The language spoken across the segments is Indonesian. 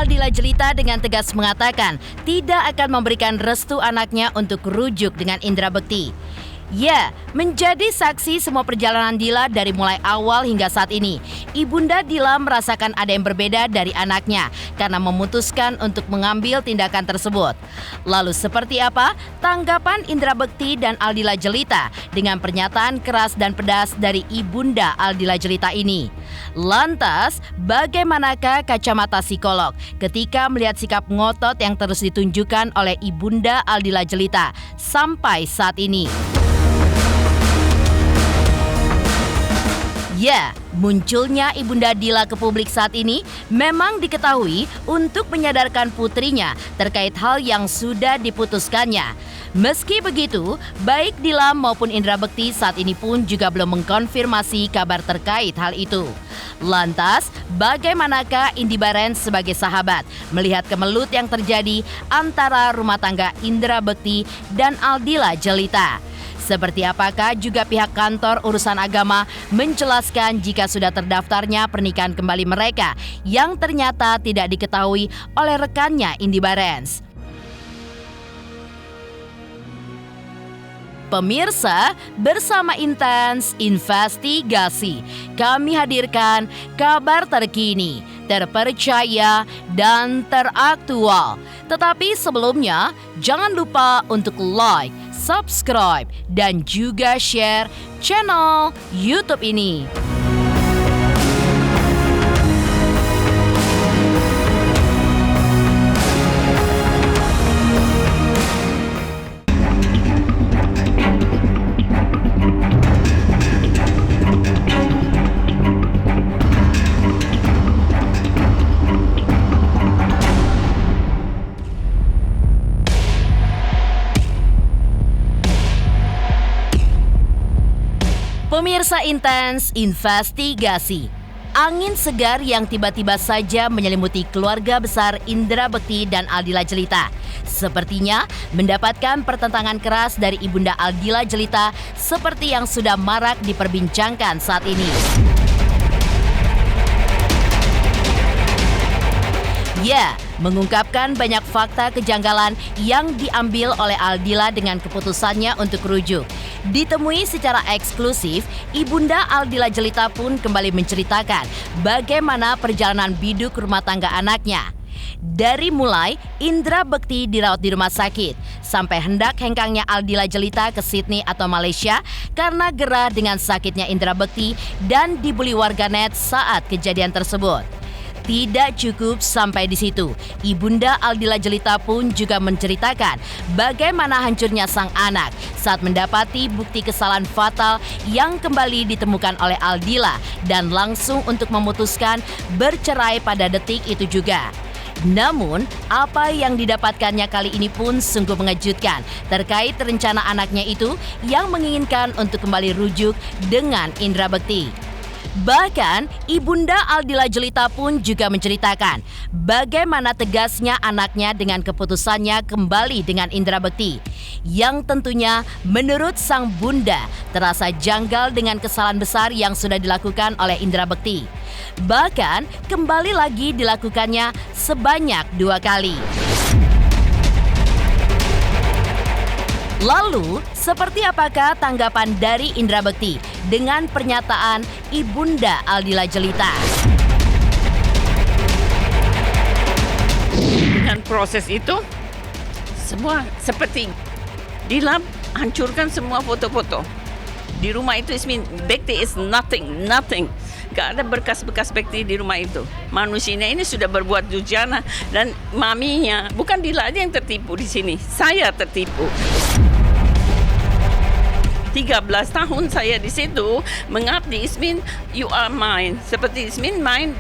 Aldila Jelita dengan tegas mengatakan tidak akan memberikan restu anaknya untuk rujuk dengan Indra Bekti. Ya, menjadi saksi semua perjalanan Dila dari mulai awal hingga saat ini. Ibunda Dila merasakan ada yang berbeda dari anaknya karena memutuskan untuk mengambil tindakan tersebut. Lalu seperti apa tanggapan Indra Bekti dan Aldila Jelita dengan pernyataan keras dan pedas dari ibunda Aldila Jelita ini? Lantas, bagaimanakah kacamata psikolog ketika melihat sikap ngotot yang terus ditunjukkan oleh ibunda Aldila Jelita sampai saat ini? Ya, munculnya ibunda Dila ke publik saat ini memang diketahui untuk menyadarkan putrinya terkait hal yang sudah diputuskannya. Meski begitu, baik Dila maupun Indra Bekti saat ini pun juga belum mengkonfirmasi kabar terkait hal itu. Lantas, bagaimanakah Indy Barens sebagai sahabat melihat kemelut yang terjadi antara rumah tangga Indra Bekti dan Aldila Jelita? Seperti apakah juga pihak kantor urusan agama menjelaskan jika sudah terdaftarnya pernikahan kembali mereka yang ternyata tidak diketahui oleh rekannya Indy Barens? Pemirsa, bersama Intens Investigasi, kami hadirkan kabar terkini, terpercaya, dan teraktual. Tetapi sebelumnya, jangan lupa untuk like, subscribe, dan juga share channel YouTube ini. Pemirsa Intens Investigasi, angin segar yang tiba-tiba saja menyelimuti keluarga besar Indra Bekti dan Aldila Jelita sepertinya mendapatkan pertentangan keras dari ibunda Aldila Jelita seperti yang sudah marak diperbincangkan saat ini. Ya, mengungkapkan banyak fakta kejanggalan yang diambil oleh Aldila dengan keputusannya untuk rujuk. Ditemui secara eksklusif, ibunda Aldila Jelita pun kembali menceritakan bagaimana perjalanan biduk rumah tangga anaknya. Dari mulai Indra Bekti dirawat di rumah sakit, sampai hendak hengkangnya Aldila Jelita ke Sydney atau Malaysia karena gerah dengan sakitnya Indra Bekti dan dibully warganet saat kejadian tersebut. Tidak cukup sampai di situ, ibunda Aldila Jelita pun juga menceritakan bagaimana hancurnya sang anak saat mendapati bukti kesalahan fatal yang kembali ditemukan oleh Aldila dan langsung untuk memutuskan bercerai pada detik itu juga. Namun, apa yang didapatkannya kali ini pun sungguh mengejutkan terkait rencana anaknya itu yang menginginkan untuk kembali rujuk dengan Indra Bekti. Bahkan, ibunda Aldila Jelita pun juga menceritakan bagaimana tegasnya anaknya dengan keputusannya kembali dengan Indra Bekti, yang tentunya menurut sang bunda terasa janggal dengan kesalahan besar yang sudah dilakukan oleh Indra Bekti. Bahkan, kembali lagi dilakukannya sebanyak 2 kali. Lalu, seperti apakah tanggapan dari Indra Bekti dengan pernyataan ibunda Aldila Jelita? Dengan proses itu, semua seperti Dila hancurkan semua foto-foto. Di rumah itu, Bekti is nothing. Gak ada bekas-bekas Bekti di rumah itu. Manusianya ini sudah berbuat durjana dan maminya, bukan Dila aja yang tertipu di sini. Saya tertipu. 13 tahun saya di situ mengabdi, Ismin, you are mine. Seperti Ismin mine,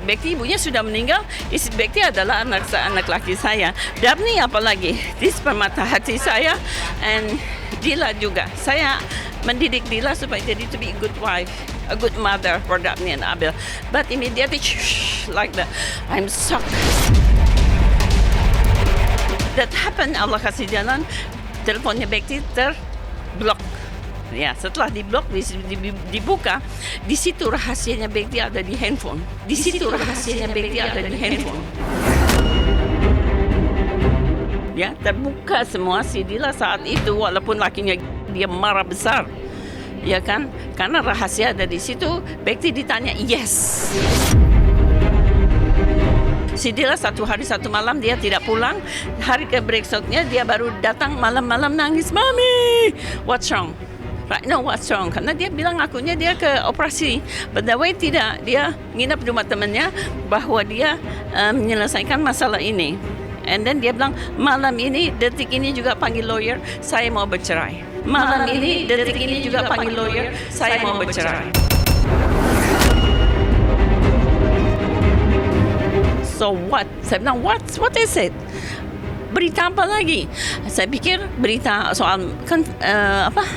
Bekti ibunya sudah meninggal, Bekti adalah anak laki saya. Dabni apalagi, di permata hati saya, and Dila juga. Saya mendidik Dila supaya jadi to be a good wife, a good mother for Dabni and Abel. But immediately, like that, I'm shocked. That happened, Allah kasih jalan, teleponnya Bekti terblok. Ya, setelah diblok, dibuka, di situ rahasianya Bekti ada di handphone. Di situ rahasianya Bekti ada di handphone. Ya, terbuka semua si Dila saat itu walaupun lakinya dia marah besar. Ya kan? Karena rahasia ada di situ. Bekti ditanya, yes. Si Dila 1 hari 1 malam dia tidak pulang. Hari besoknya dia baru datang malam-malam nangis. Mami, what's wrong? Right now, what's wrong? Karena dia bilang akunya dia ke operasi. But the way tidak, dia nginap di rumah temannya bahwa dia menyelesaikan masalah ini. And then dia bilang, malam ini, detik ini juga panggil lawyer, saya mau bercerai. Malam ini, detik ini juga panggil lawyer, saya mau bercerai. So what? Saya bilang, what is it? Berita apa lagi? Saya pikir berita soal apa?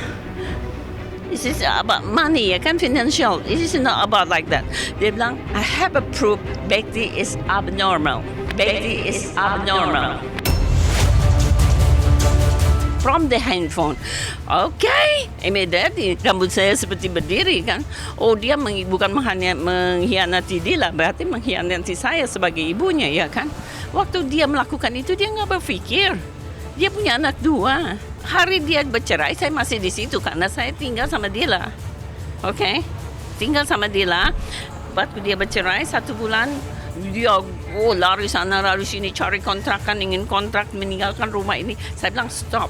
This is about money, ya kan, financial. It is not about like that. Dia bilang, I have a proof Bekti is abnormal. Bekti is abnormal. From the handphone. Okay, immediately rambut saya seperti berdiri kan. Oh, dia bukan mengkhianati Dila, berarti mengkhianati saya sebagai ibunya, ya kan. Waktu dia melakukan itu dia nggak berpikir. Dia punya anak 2. Hari dia bercerai saya masih di situ karena saya tinggal sama Dila. Okay, tinggal sama Dila. Waktu dia bercerai 1 bulan dia lari sana lari sini cari kontrakan, ingin kontrak, meninggalkan rumah ini. Saya bilang stop.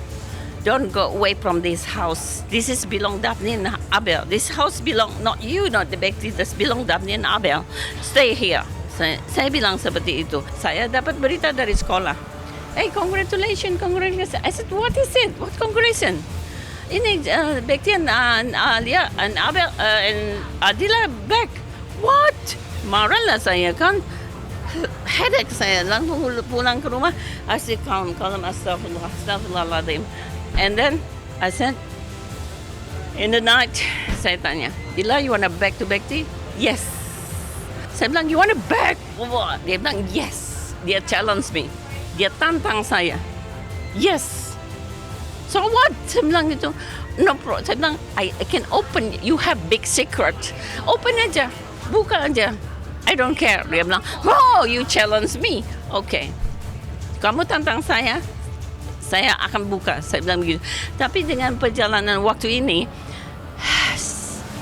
Don't go away from this house. This is belong Daphne and Abel. This house belong not you, not the Bekti. This belong Daphne and Abel. Stay here. Saya bilang seperti itu. Saya dapat berita dari sekolah. Hey, congratulations. I said, what is it? What congratulations? Ini Bekti and Alia and Abel and Adila back. What? Marahlah saya kan. Headache saya. Langsung pulang ke rumah. I said, calm, astagfirullahaladzim. And then I said, in the night, saya tanya, Dila, you want to back to Bekti? Yes. Saya bilang, you want to back? What? Dia bilang, yes. Dia challenge me. Dia tantang saya. Yes. So what? Saya bilang gitu. No problem. Saya bilang, I can open. You have big secret. Open aja. Buka aja. I don't care. Dia bilang, oh, you challenge me. Okay. Kamu tantang saya akan buka. Saya bilang begitu. Tapi dengan perjalanan waktu ini,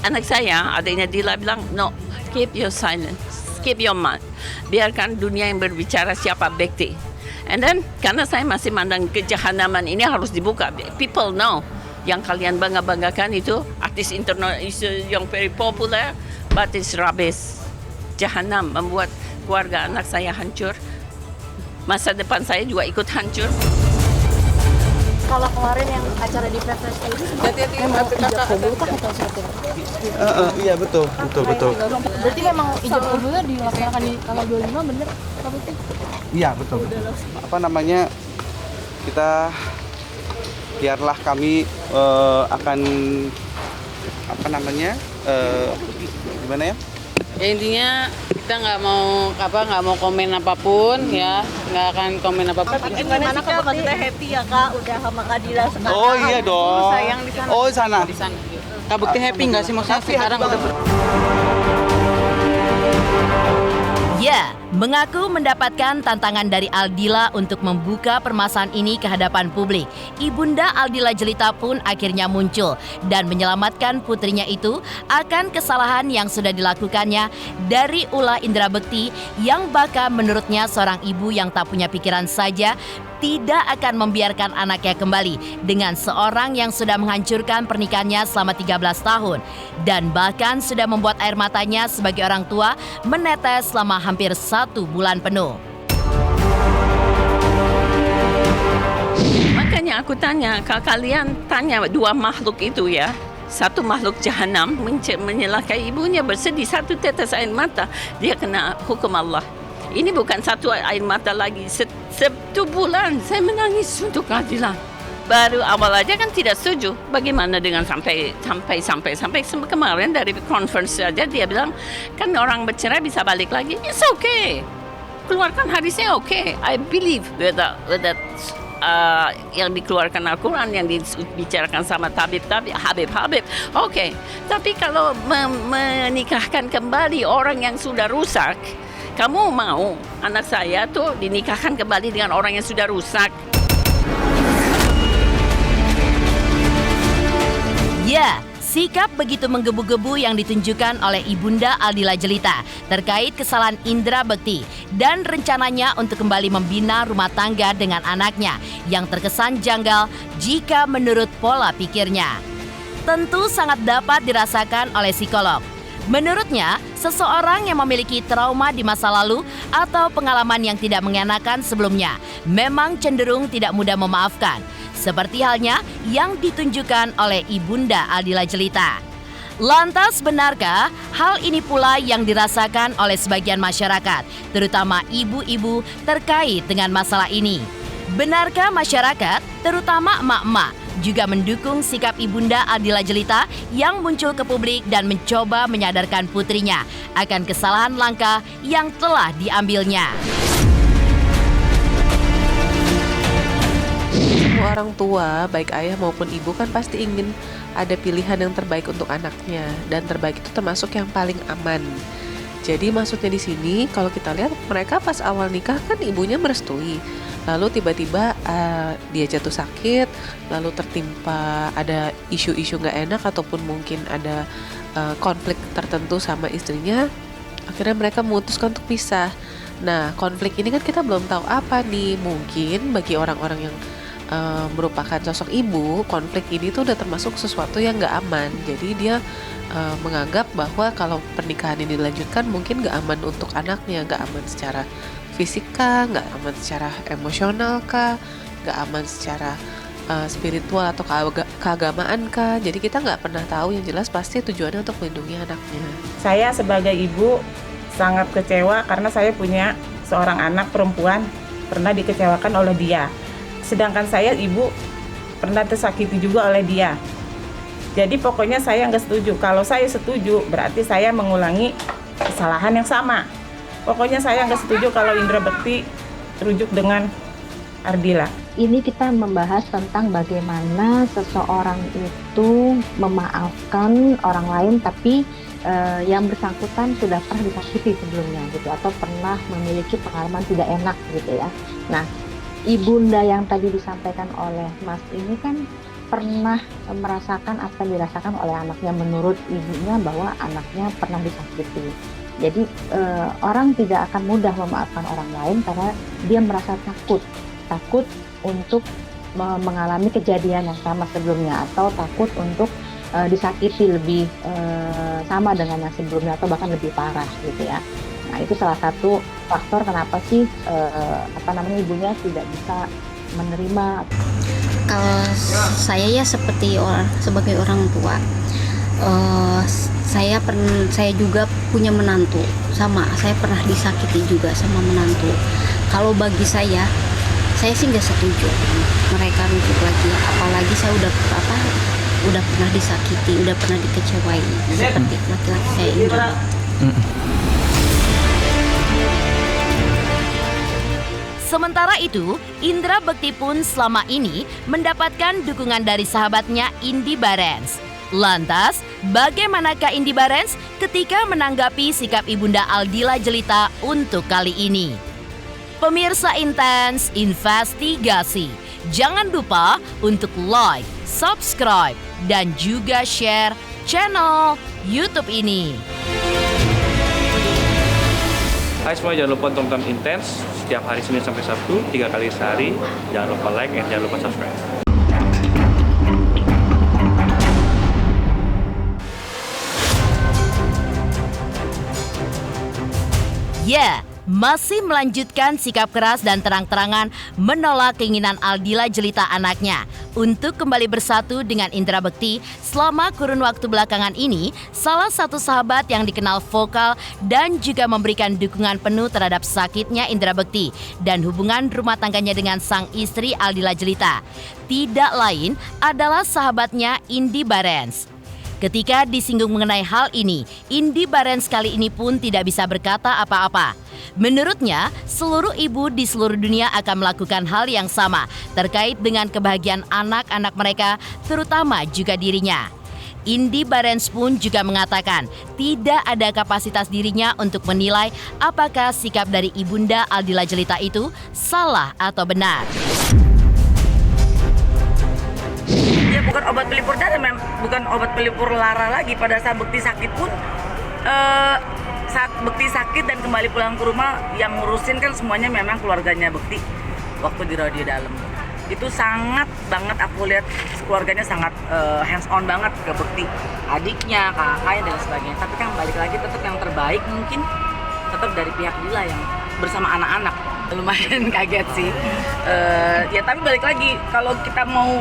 anak saya, adiknya Dila bilang, no, keep your silence, keep your mouth. Biarkan dunia yang berbicara siapa Bekti. And then, karena saya masih mandang kejahanaman ini harus dibuka. People know. Yang kalian bangga-banggakan itu, artis internal yang very popular, but it's rubbish. Jahanam membuat keluarga anak saya hancur. Masa depan saya juga ikut hancur. Kalau kemarin yang acara di Pepes ini memang ijab kabul kah atau seperti apa? Iya betul. Berarti memang ijab kabulnya dilaksanakan di tanggal 25 bener Pak Bekti? Iya betul. Apa namanya, kita biarlah kami akan apa namanya gimana ya? Ya intinya kita nggak mau komen apapun ya, nggak akan komen apapun. Gimana Kak, maksudnya happy ya Kak udah sama Kak Dila sekarang? Oh iya dong. Sayang di sana. Oh di sana. Di sana. Kak Bekti happy nggak sih maksudnya sekarang udah Ya, mengaku mendapatkan tantangan dari Aldila untuk membuka permasalahan ini ke hadapan publik. Ibunda Aldila Jelita pun akhirnya muncul dan menyelamatkan putrinya itu akan kesalahan yang sudah dilakukannya dari ulah Indra Bekti yang bahkan menurutnya seorang ibu yang tak punya pikiran saja tidak akan membiarkan anaknya kembali dengan seorang yang sudah menghancurkan pernikahannya selama 13 tahun dan bahkan sudah membuat air matanya sebagai orang tua menetes selama hampir 1 bulan penuh. Makanya aku tanya, kalau kalian tanya 2 makhluk itu ya, satu makhluk jahanam menyelakai ibunya bersedih 1 tetes air mata, dia kena hukum Allah. Ini bukan 1 air mata lagi, 1 bulan saya menangis untuk keadilan. Baru awal aja kan tidak setuju. Bagaimana dengan sampai kemarin dari conference saja dia bilang kan orang bercerai bisa balik lagi. It's okay. Keluarkan hadisnya okay. I believe with that yang dikeluarkan Al-Quran, yang dibicarakan sama Habib. Okay. Tapi kalau menikahkan kembali orang yang sudah rusak, kamu mau anak saya tuh dinikahkan kembali dengan orang yang sudah rusak? Ya, sikap begitu menggebu-gebu yang ditunjukkan oleh Ibunda Aldila Jelita terkait kesalahan Indra Bekti dan rencananya untuk kembali membina rumah tangga dengan anaknya yang terkesan janggal jika menurut pola pikirnya. Tentu sangat dapat dirasakan oleh psikolog. Menurutnya, seseorang yang memiliki trauma di masa lalu atau pengalaman yang tidak mengenakan sebelumnya memang cenderung tidak mudah memaafkan. Seperti halnya yang ditunjukkan oleh Ibunda Aldila Jelita. Lantas benarkah hal ini pula yang dirasakan oleh sebagian masyarakat, terutama ibu-ibu terkait dengan masalah ini? Benarkah masyarakat, terutama emak-emak, juga mendukung sikap Ibunda Aldila Jelita yang muncul ke publik dan mencoba menyadarkan putrinya akan kesalahan langkah yang telah diambilnya? Semua orang tua, baik ayah maupun ibu kan pasti ingin ada pilihan yang terbaik untuk anaknya, dan terbaik itu termasuk yang paling aman. Jadi maksudnya di sini kalau kita lihat mereka pas awal nikah kan ibunya merestui, lalu tiba-tiba dia jatuh sakit, lalu tertimpa ada isu-isu nggak enak ataupun mungkin ada konflik tertentu sama istrinya, akhirnya mereka memutuskan untuk pisah. Nah, konflik ini kan kita belum tahu apa nih, mungkin bagi orang-orang yang merupakan sosok ibu, konflik ini tuh udah termasuk sesuatu yang nggak aman. Jadi dia menganggap bahwa kalau pernikahan ini dilanjutkan mungkin nggak aman untuk anaknya, nggak aman secara fisik kah, nggak aman secara emosional kah, nggak aman secara spiritual atau keagamaan kah. Jadi kita nggak pernah tahu, yang jelas pasti tujuannya untuk melindungi anaknya. Saya sebagai ibu sangat kecewa karena saya punya seorang anak perempuan pernah dikecewakan oleh dia. Sedangkan saya ibu pernah tersakiti juga oleh dia. Jadi pokoknya saya nggak setuju. Kalau saya setuju berarti saya mengulangi kesalahan yang sama. Pokoknya saya nggak setuju kalau Indra Bekti rujuk dengan Aldila. Ini kita membahas tentang bagaimana seseorang itu memaafkan orang lain tapi yang bersangkutan sudah pernah disakiti sebelumnya gitu, atau pernah memiliki pengalaman tidak enak gitu ya. Nah, Ibunda yang tadi disampaikan oleh Mas ini kan pernah merasakan apa yang dirasakan oleh anaknya, menurut ibunya bahwa anaknya pernah disakiti. Jadi orang tidak akan mudah memaafkan orang lain karena dia merasa takut untuk mengalami kejadian yang sama sebelumnya, atau takut untuk disakiti lebih sama dengan yang sebelumnya atau bahkan lebih parah gitu ya. Nah, itu salah satu faktor kenapa sih ibunya tidak bisa menerima. Kalau saya ya sebagai orang tua, saya juga punya menantu, saya pernah disakiti juga sama menantu. Kalau bagi saya sih nggak setuju mereka rujuk lagi, apalagi saya udah pernah disakiti, udah pernah dikecewain seperti laki-laki saya Indra. Sementara itu, Indra Bekti pun selama ini mendapatkan dukungan dari sahabatnya Indy Barens. Lantas, bagaimanakah Indy Barens ketika menanggapi sikap Ibunda Aldila Jelita untuk kali ini? Pemirsa Intens Investigasi, jangan lupa untuk like, subscribe, dan juga share channel YouTube ini. Hai semua, jangan lupa tonton Intens setiap hari Senin sampai Sabtu 3 kali sehari. Jangan lupa like dan jangan lupa subscribe. Ya, masih melanjutkan sikap keras dan terang-terangan menolak keinginan Aldila Jelita anaknya untuk kembali bersatu dengan Indra Bekti. Selama kurun waktu belakangan ini, salah satu sahabat yang dikenal vokal dan juga memberikan dukungan penuh terhadap sakitnya Indra Bekti dan hubungan rumah tangganya dengan sang istri Aldila Jelita tidak lain adalah sahabatnya Indy Barens. Ketika disinggung mengenai hal ini, Indy Barens kali ini pun tidak bisa berkata apa-apa. Menurutnya, seluruh ibu di seluruh dunia akan melakukan hal yang sama terkait dengan kebahagiaan anak-anak mereka, terutama juga dirinya. Indy Barens pun juga mengatakan tidak ada kapasitas dirinya untuk menilai apakah sikap dari Ibunda Aldila Jelita itu salah atau benar. Dia bukan obat pelipur darah bukan obat pelipur lara lagi. Pada saat Bekti sakit pun, saat Bekti sakit dan kembali pulang ke rumah, yang ngurusin kan semuanya memang keluarganya Bekti waktu di radio dalam. Itu sangat banget aku lihat keluarganya sangat hands on banget ke Bekti, adiknya, kakaknya dan sebagainya. Tapi kan balik lagi tetap yang terbaik mungkin tetap dari pihak Dila yang bersama anak-anak. Lumayan kaget sih. Ya tapi balik lagi, kalau kita mau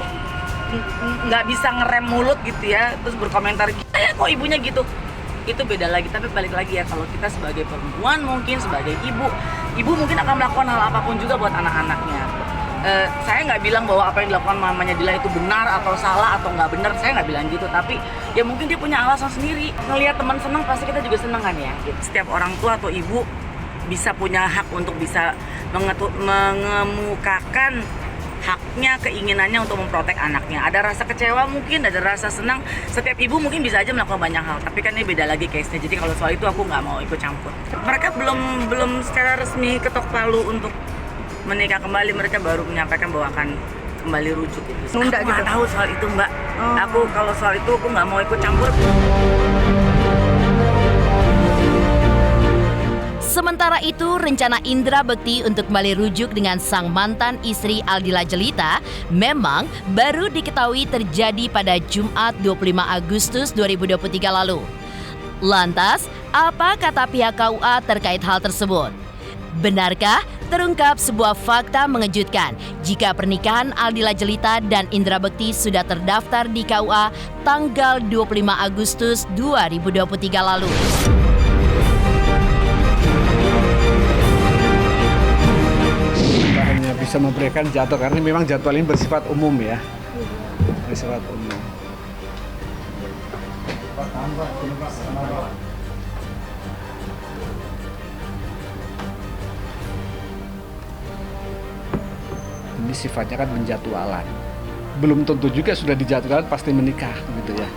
nggak bisa ngerem mulut gitu ya, terus berkomentar kok ibunya gitu, itu beda lagi. Tapi balik lagi ya, kalau kita sebagai perempuan mungkin sebagai ibu mungkin akan melakukan hal apapun juga buat anak-anaknya. Saya nggak bilang bahwa apa yang dilakukan mamanya Dila itu benar atau salah atau nggak benar, saya nggak bilang gitu. Tapi ya mungkin dia punya alasan sendiri. Ngelihat teman senang pasti kita juga senang kan ya. Setiap orang tua atau ibu bisa punya hak untuk bisa mengemukakan haknya, keinginannya untuk memprotek anaknya. Ada rasa kecewa mungkin, ada rasa senang. Setiap ibu mungkin bisa aja melakukan banyak hal, tapi kan ini beda lagi case-nya. Jadi kalau soal itu aku nggak mau ikut campur. Mereka belum secara resmi ketok palu untuk menikah kembali. Mereka baru menyampaikan bahwa akan kembali rujuk gitu. Aku nggak tahu soal itu, Mbak. Aku kalau soal itu aku nggak mau ikut campur. Sementara itu, rencana Indra Bekti untuk kembali rujuk dengan sang mantan istri Aldila Jelita memang baru diketahui terjadi pada Jumat 25 Agustus 2023 lalu. Lantas, apa kata pihak KUA terkait hal tersebut? Benarkah terungkap sebuah fakta mengejutkan jika pernikahan Aldila Jelita dan Indra Bekti sudah terdaftar di KUA tanggal 25 Agustus 2023 lalu? Bisa memberikan jadwal karena memang jadwal ini bersifat umum ya, bersifat umum. Ini sifatnya kan penjadwalan, belum tentu juga sudah dijadwalkan pasti menikah gitu ya.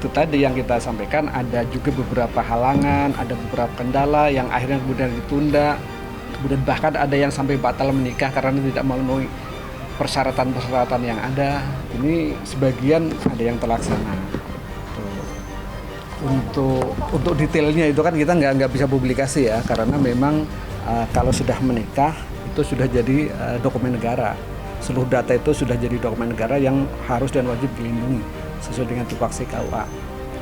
Itu tadi yang kita sampaikan, ada juga beberapa halangan, ada beberapa kendala yang akhirnya kemudian ditunda. Kemudian bahkan ada yang sampai batal menikah karena tidak memenuhi persyaratan-persyaratan yang ada. Ini sebagian ada yang terlaksana. Untuk detailnya itu kan kita nggak bisa publikasi ya, karena memang kalau sudah menikah itu sudah jadi dokumen negara. Seluruh data itu sudah jadi dokumen negara yang harus dan wajib dilindungi sesuai dengan tupoksi KUA,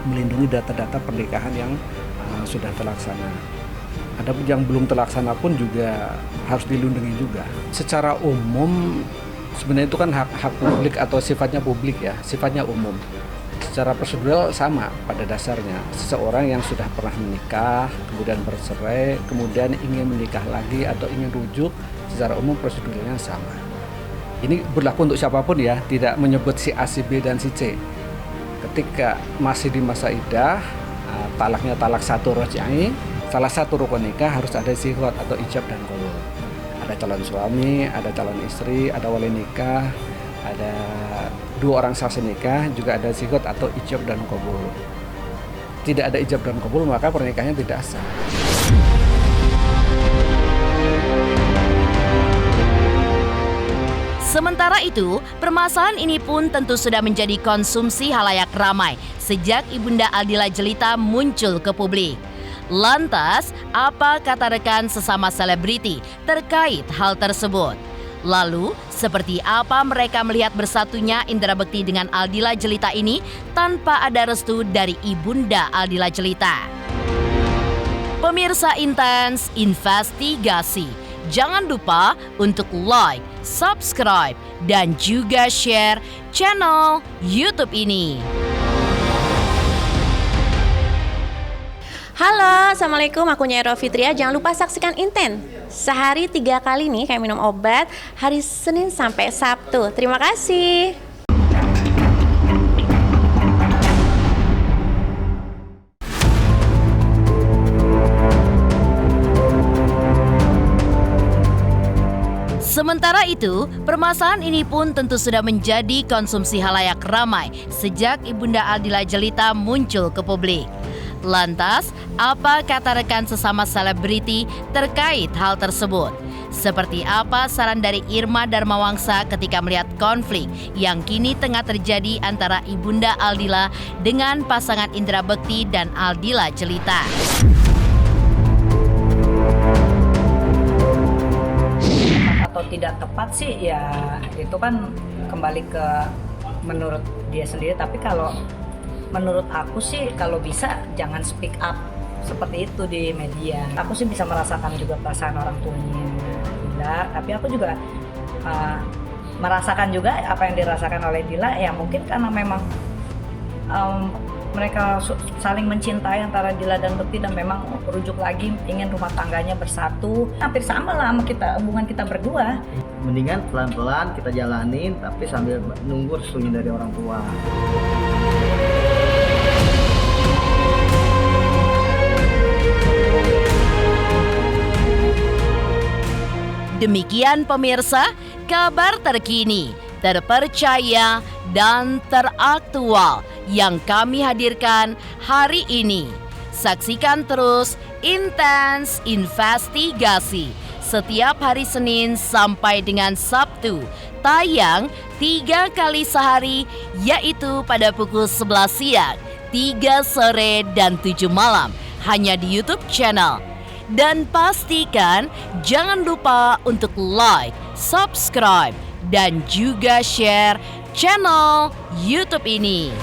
melindungi data-data pernikahan yang sudah terlaksana. Ada yang belum terlaksana pun juga harus dilindungi juga. Secara umum sebenarnya itu kan hak publik atau sifatnya publik ya, sifatnya umum. Secara prosedural sama pada dasarnya. Seseorang yang sudah pernah menikah, kemudian bercerai, kemudian ingin menikah lagi atau ingin rujuk, secara umum prosedurnya sama. Ini berlaku untuk siapapun ya, tidak menyebut si A, si B, dan si C. Ketika masih di masa iddah, talaknya talak satu roj'i, salah satu rukun nikah harus ada zighot atau ijab dan qabul. Ada calon suami, ada calon istri, ada wali nikah, ada dua orang saksi nikah, juga ada zighot atau ijab dan qabul. Tidak ada ijab dan qabul maka pernikahannya tidak sah. Sementara itu, permasalahan ini pun tentu sudah menjadi konsumsi halayak ramai sejak Ibunda Aldila Jelita muncul ke publik. Lantas, apa kata rekan sesama selebriti terkait hal tersebut? Lalu, seperti apa mereka melihat bersatunya Indra Bekti dengan Aldila Jelita ini tanpa ada restu dari Ibunda Aldila Jelita? Pemirsa Intens Investigasi, jangan lupa untuk like, subscribe, dan juga share channel YouTube ini. Halo, Assalamualaikum, aku Nyai Fitria. Jangan lupa saksikan Inten. Sehari 3 kali nih kayak minum obat, hari Senin sampai Sabtu. Terima kasih. Sementara itu, permasalahan ini pun tentu sudah menjadi konsumsi halayak ramai sejak Ibunda Aldila Jelita muncul ke publik. Lantas, apa kata rekan sesama selebriti terkait hal tersebut? Seperti apa saran dari Irma Darmawangsa ketika melihat konflik yang kini tengah terjadi antara Ibunda Aldila dengan pasangan Indra Bekti dan Aldila Jelita? Atau tidak tepat sih ya itu kan kembali ke menurut dia sendiri, tapi kalau menurut aku sih kalau bisa jangan speak up seperti itu di media. Aku sih bisa merasakan juga perasaan orang tuanya Dila, tapi aku juga merasakan juga apa yang dirasakan oleh Dila, ya mungkin karena memang mereka saling mencintai antara Dila dan Bekti dan memang merujuk lagi ingin rumah tangganya bersatu. Hampir sama lah sama kita, hubungan kita berdua. Mendingan pelan-pelan kita jalanin tapi sambil nunggu restunya dari orang tua. Demikian pemirsa, kabar terkini, terpercaya, dan teraktual yang kami hadirkan hari ini. Saksikan terus Intens Investigasi setiap hari Senin sampai dengan Sabtu, tayang 3 kali sehari, yaitu pada pukul 11 siang, 3 sore, dan 7 malam, hanya di YouTube channel. Dan pastikan jangan lupa untuk like, subscribe, dan juga share channel YouTube ini.